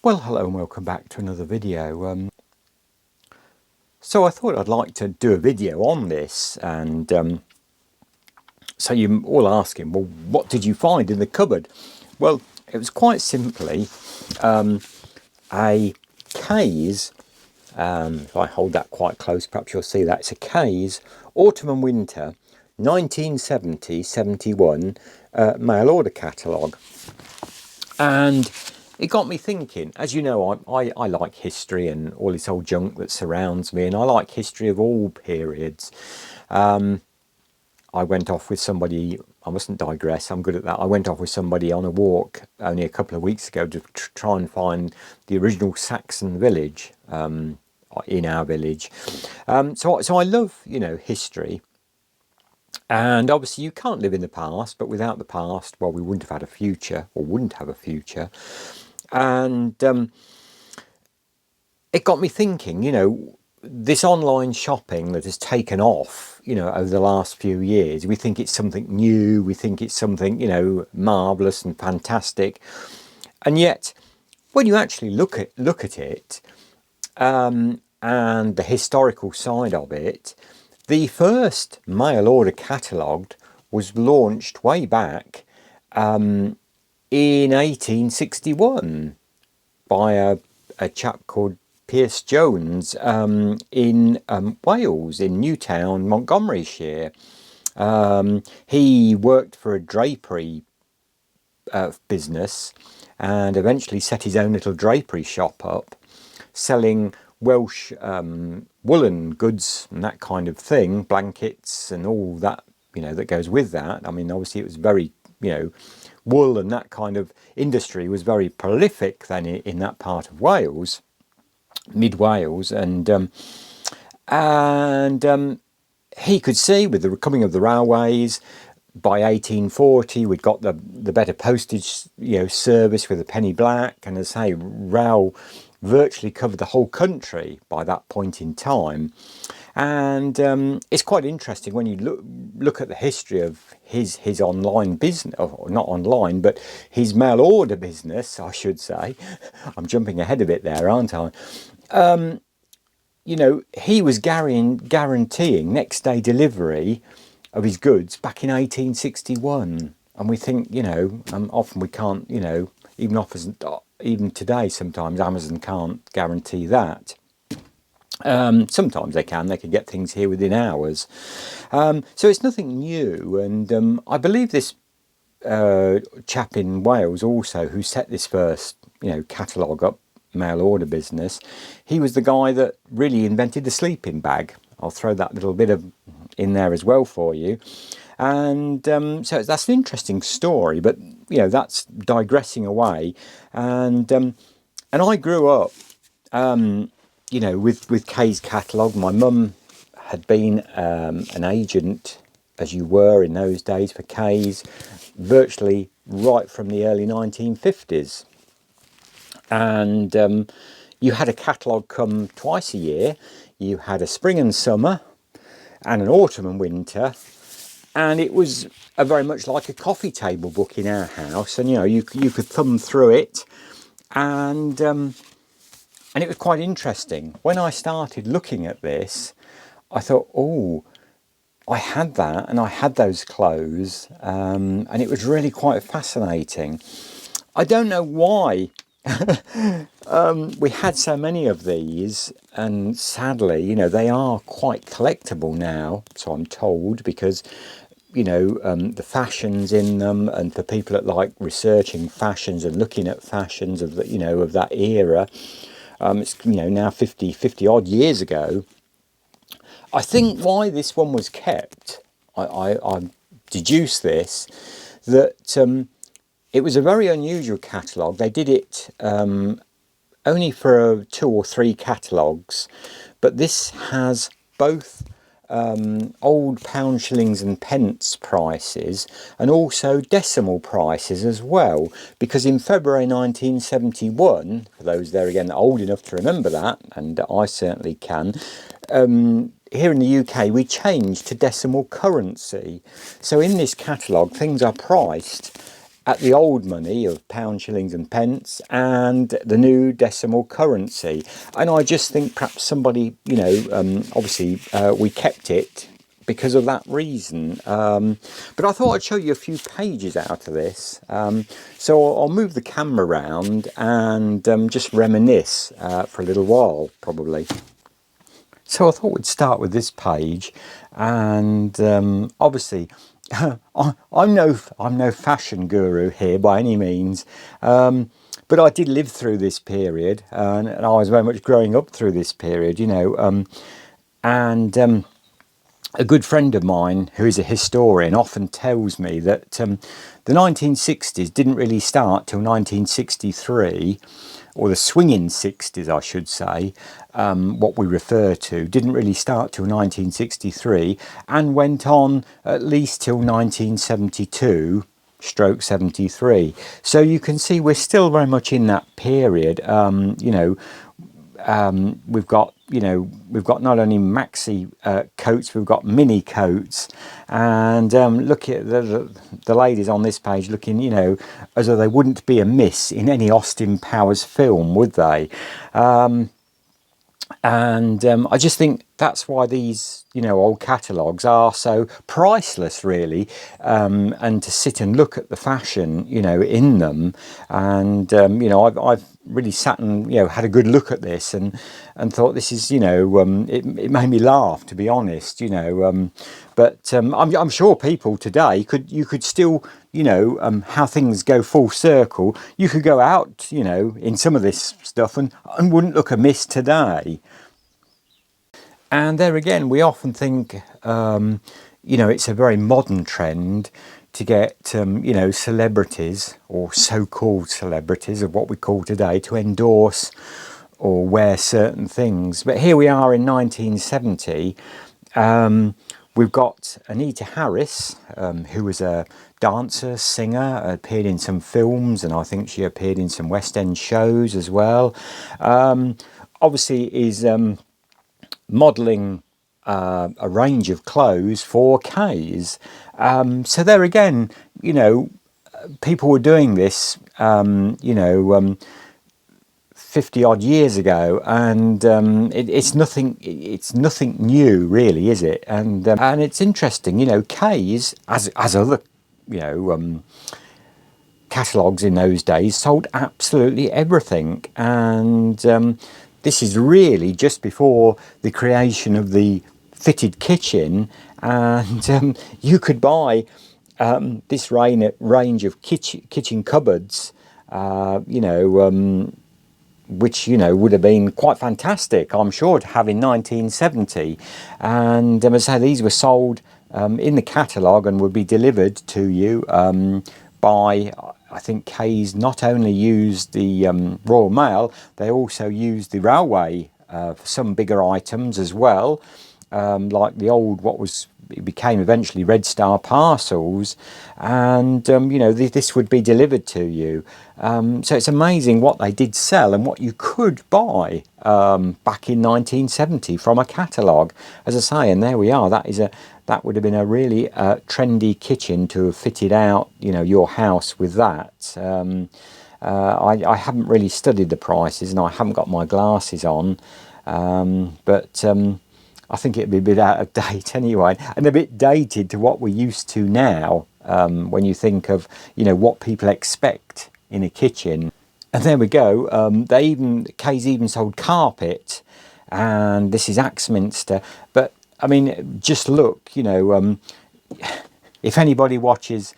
Well, hello and welcome back to another video. So I thought I'd like to do a video on this, and so you're all asking, well, what did you find in the cupboard? Well, it was quite simply a Kays, if I hold that quite close, perhaps you'll see that. It's a Kays Autumn and Winter 1970-71 mail order catalogue. And it got me thinking. As you know, I like history and all this old junk that surrounds me, and I like history of all periods. I went off with somebody, I mustn't digress, I'm good at that. I went off with somebody on a walk only a couple of weeks ago to try and find the original Saxon village in our village. So I love, history. And obviously you can't live in the past, but without the past, well, we wouldn't have had a future, or wouldn't have a future. And it got me thinking, this online shopping that has taken off, over the last few years. We think it's something new, we think it's something, marvellous and fantastic. And yet, when you actually look at it, and the historical side of it, the first mail order catalogue was launched way back in 1861 by a chap called Pierce Jones in Wales, in Newtown, Montgomeryshire. He worked for a drapery business and eventually set his own little drapery shop up, selling Welsh woolen goods and that kind of thing, blankets and all that, that goes with that. I mean, obviously it was very, wool and that kind of industry was very prolific then in that part of Wales, mid Wales, and he could see with the coming of the railways, by 1840 we'd got the better postage service with a penny black, and as I say, rail virtually covered the whole country by that point in time. And it's quite interesting when you look at the history of his online business, or not online, but his mail order business, I should say. I'm jumping ahead a bit there, aren't I? He was guaranteeing next day delivery of his goods back in 1861. And we think, often we can't, even today, sometimes Amazon can't guarantee that. Sometimes they can get things here within hours. So it's nothing new. And I believe this chap in Wales also, who set this first, catalogue up, mail order business, he was the guy that really invented the sleeping bag. I'll throw that little bit of in there as well for you. And so that's an interesting story, but that's digressing away. And I grew up with Kays Catalogue. My mum had been an agent, as you were in those days, for Kays, virtually right from the early 1950s. And you had a catalogue come twice a year. You had a spring and summer and an autumn and winter. And it was very much like a coffee table book in our house. And, you could thumb through it. And it was quite interesting. When I started looking at this, I thought, oh, I had that and I had those clothes. And it was really quite fascinating. I don't know why we had so many of these, and sadly, they are quite collectible now, so I'm told, because the fashions in them, and for people that like researching fashions and looking at fashions of the, of that era, it's now 50 odd years ago. I think why this one was kept, I deduce this, that it was a very unusual catalogue. They did it only for 2 or 3 catalogues, but this has both old pounds, shillings and pence prices, and also decimal prices as well, because in February 1971, for those there again old enough to remember that, and I certainly can, here in the UK we changed to decimal currency. So in this catalogue things are priced at the old money of pounds, shillings and pence, and the new decimal currency. And I just think perhaps somebody, obviously we kept it because of that reason. But I thought I'd show you a few pages out of this. So I'll move the camera around and just reminisce for a little while, probably. So I thought we'd start with this page, and obviously I'm no fashion guru here by any means, but I did live through this period, and I was very much growing up through this period, and a good friend of mine who is a historian often tells me that the 1960s didn't really start till 1963, or the swinging 60s I should say, what we refer to, didn't really start till 1963 and went on at least till 1972 stroke 73. So you can see we're still very much in that period. We've got not only maxi coats, we've got mini coats, and look at the ladies on this page looking, as though they wouldn't be amiss in any Austin Powers film, would they? I just think that's why these old catalogues are so priceless, really, and to sit and look at the fashion in them, and I've really sat and had a good look at this and thought this is it made me laugh, to be honest, but I'm sure people today could still how things go full circle, you could go out in some of this stuff and wouldn't look amiss today. And there again, we often think, it's a very modern trend to get, celebrities, or so-called celebrities of what we call today, to endorse or wear certain things. But here we are in 1970. We've got Anita Harris, who was a dancer, singer, appeared in some films, and I think she appeared in some West End shows as well. Obviously is modelling a range of clothes for Kays. So there again, people were doing this, 50 odd years ago, and it's nothing new, really, is it? And it's interesting, Kays, as other catalogues in those days, sold absolutely everything, and this is really just before the creation of the fitted kitchen, and you could buy this range of kitchen cupboards, which would have been quite fantastic, I'm sure, to have in 1970. And as I say, these were sold in the catalogue and would be delivered to you by, I think Kays not only used the Royal Mail, they also used the railway for some bigger items as well, like the old, it became eventually Red Star parcels, and this would be delivered to you. So it's amazing what they did sell and what you could buy back in 1970 from a catalogue, as I say. And there we are. That would have been a really trendy kitchen to have fitted out, your house with that. I haven't really studied the prices, and I haven't got my glasses on, but I think it'd be a bit out of date anyway, and a bit dated to what we're used to now, when you think of what people expect in a kitchen. And there we go. Kays even sold carpet, and this is Axminster. But I mean, just look, if anybody watches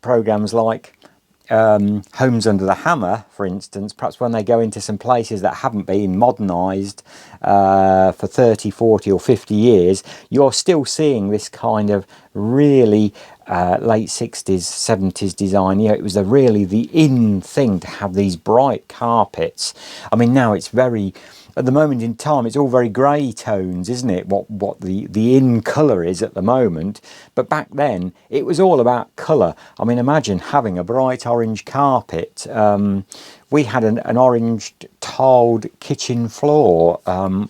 programs like Homes Under the Hammer, for instance, perhaps when they go into some places that haven't been modernised for 30, 40 or 50 years, you're still seeing this kind of really late 60s, 70s design. It was really the in thing to have these bright carpets. I mean, now it's at the moment in time, it's all very grey tones, isn't it? What the in colour is at the moment. But back then, it was all about colour. I mean, imagine having a bright orange carpet. We had an orange tiled kitchen floor,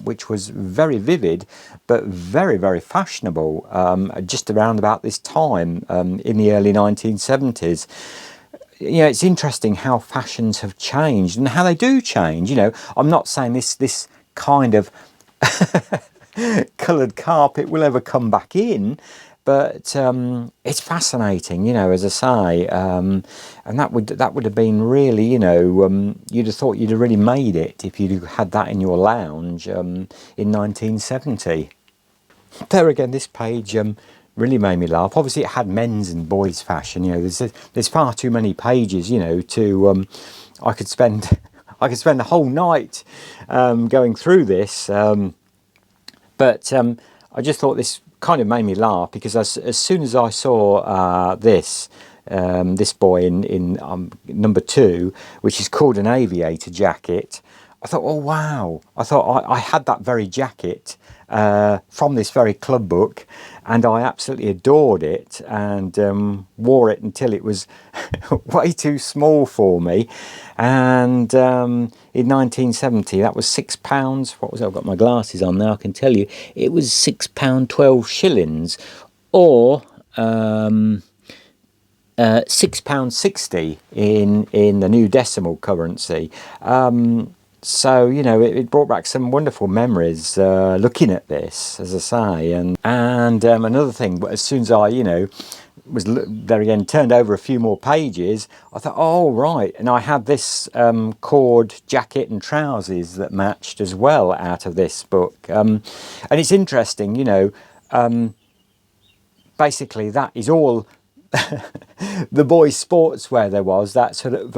which was very vivid, but very, very fashionable, just around about this time, in the early 1970s. it's interesting how fashions have changed and how they do change. I'm not saying this kind of coloured carpet will ever come back in, but it's fascinating, as I say, and that would have been really, you'd have thought you'd have really made it if you'd had that in your lounge in 1970. There again, this page really made me laugh. Obviously, it had men's and boys' fashion. There's far too many pages. To I could spend a whole night going through this. But I just thought this kind of made me laugh because as soon as I saw this boy in number 2, which is called an Aviator Jacket, I thought, oh wow! I thought I had that very jacket from this very club book, and I absolutely adored it and wore it until it was way too small for me. And in 1970, that was £6. What was it? I've got my glasses on now. I can tell you, it was £6.12, or £6.60 in the new decimal currency. So, it brought back some wonderful memories looking at this, as I say. And another thing, as soon as I, was there again, turned over a few more pages, I thought, oh, right. And I had this cord jacket and trousers that matched as well out of this book. And it's interesting, basically that is all the boys' sportswear there was, that sort of...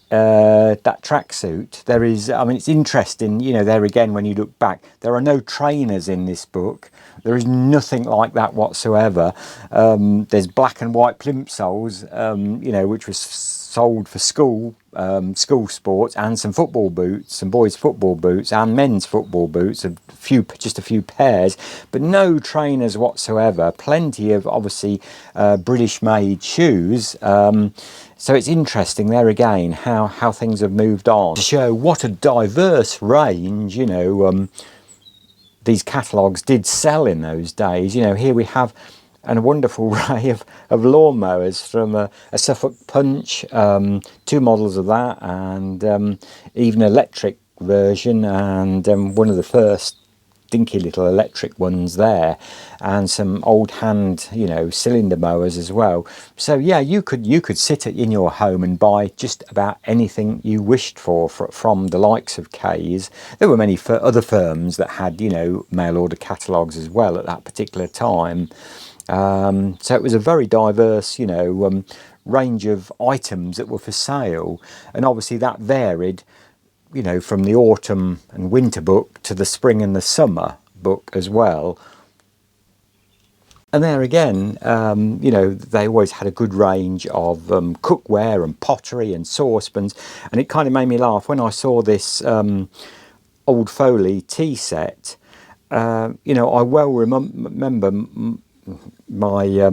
that tracksuit. There is, it's interesting, there again, when you look back, there are no trainers in this book. There is nothing like that whatsoever. There's black and white plimsolls, which was sold for school sports, and some football boots, some boys' football boots and men's football boots, just a few pairs, but no trainers whatsoever. Plenty of, obviously, British-made shoes. So it's interesting there again how things have moved on to show what a diverse range, these catalogues did sell in those days. Here we have a wonderful array of lawnmowers from a Suffolk Punch, 2 models of that, and even electric version, and one of the first dinky little electric ones there, and some old hand cylinder mowers as well. So yeah, you could sit in your home and buy just about anything you wished for from the likes of Kays. There were many other firms that had mail order catalogues as well at that particular time. So it was a very diverse range of items that were for sale, and obviously that varied from the autumn and winter book to the spring and the summer book as well. And there again, they always had a good range of cookware and pottery and saucepans, and it kind of made me laugh when I saw this old Foley Tea Set. I well remember my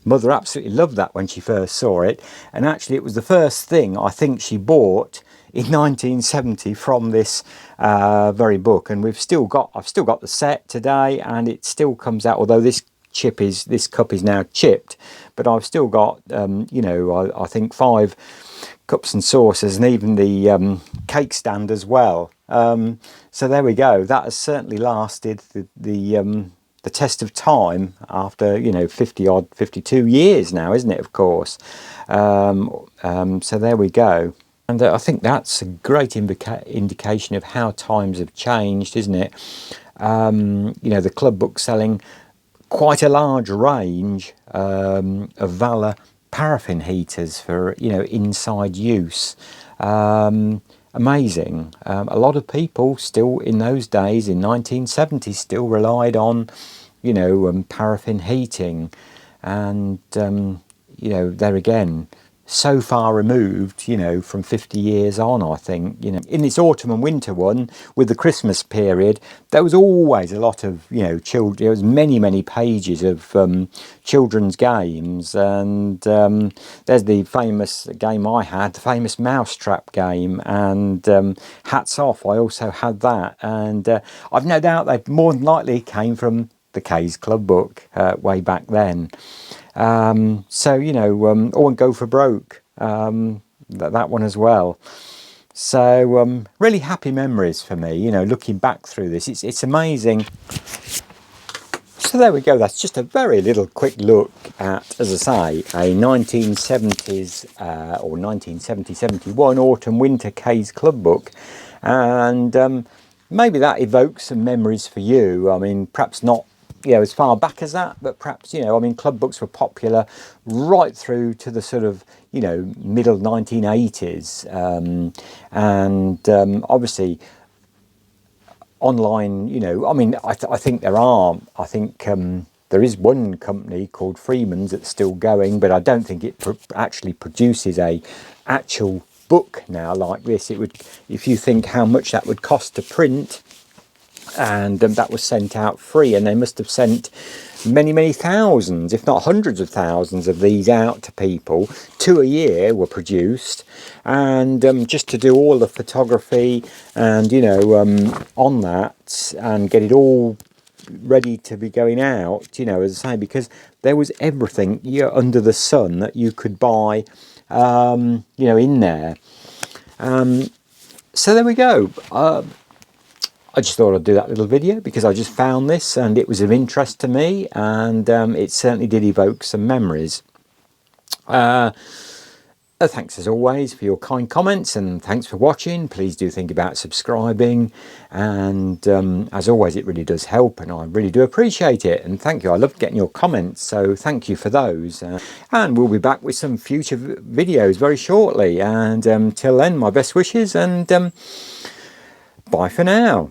mother absolutely loved that when she first saw it, and actually it was the first thing I think she bought in 1970 from this very book, and I've still got the set today, and it still comes out, although this cup is now chipped, but I've still got I think 5 cups and saucers, and even the cake stand as well. So there we go. That has certainly lasted the test of time after 52 years now, isn't it? Of course. So there we go. And I think that's a great indication of how times have changed, isn't it? The club book selling quite a large range of Valor paraffin heaters for inside use. Amazing. A lot of people still in those days, in 1970, still relied on paraffin heating, and there again, so far removed, from 50 years on, I think. In this autumn and winter one, with the Christmas period, there was always a lot of, children. There was many pages of children's games, and there's the famous game I had, the famous mousetrap game, and hats off, I also had that, and I've no doubt they more than likely came from the Kays Club book way back then. So, or Go for Broke, that one as well. So really happy memories for me, you know, looking back through this. It's amazing. So there we go. That's just a very little quick look at, as I say, a 1970s or 1970-71 autumn-winter Kays Club book. And maybe that evokes some memories for you. I mean, perhaps not, you know, as far back as that, but perhaps, you know, I mean, club books were popular right through to the sort of, you know, middle 1980s. Obviously, online, you know, I mean, I think there is one company called Freeman's that's still going, but I don't think it actually produces a actual book now like this. It would, if you think how much that would cost to print, and that was sent out free, and they must have sent many thousands, if not hundreds of thousands of these out to people. 2 a year were produced, and just to do all the photography and, you know, on that, and get it all ready to be going out, you know, as I say, because there was everything, you know, under the sun that you could buy, you know, in there. So there we go. I just thought I'd do that little video because I just found this and it was of interest to me, and it certainly did evoke some memories. Thanks as always for your kind comments, and thanks for watching. Please do think about subscribing, and as always, it really does help, and I really do appreciate it. And thank you. I love getting your comments, so thank you for those. And we'll be back with some future videos very shortly. And till then, my best wishes, and bye for now.